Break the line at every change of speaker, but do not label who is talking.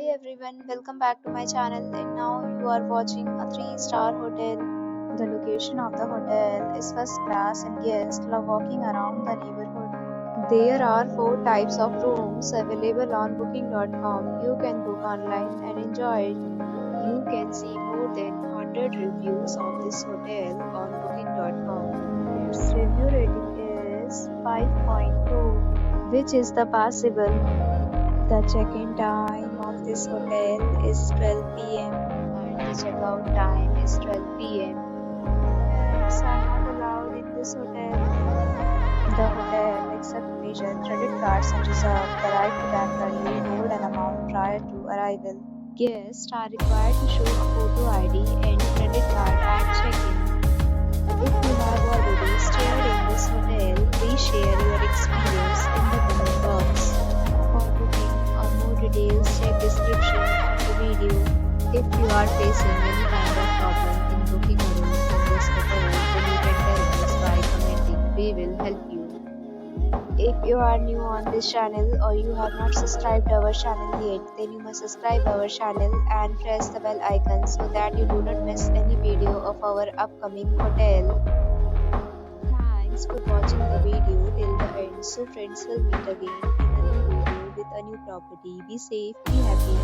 Hi everyone, welcome back to my channel and now you are watching a 3-star hotel. The location of the hotel is first class and guests love walking around the neighborhood. There are 4 types of rooms available on booking.com. You can book online and enjoy it. You can see more than 100 reviews of this hotel on booking.com. Its review rating is 5.2, which is the passable. The check-in time of this hotel is 12 p.m. and the check-out time is 12 p.m. Pets are not allowed in this hotel. The hotel accepts major credit cards and reserves the right to temporarily hold an amount prior to arrival. Guests are required to show a photo ID and credit card at check-in. If you have already stayed in this hotel, please share your experience in the comment box. For booking or more details, check description of the video. If you are facing any kind of problem in booking a room in this hotel, then you can tell us by commenting. We will help you. If you are new on this channel or you have not subscribed our channel yet, then you must subscribe our channel and press the bell icon so that you do not miss any video of our upcoming hotel. Thanks for watching the video till the end. So friends, will meet again in a new video with a new property. Be safe, be happy.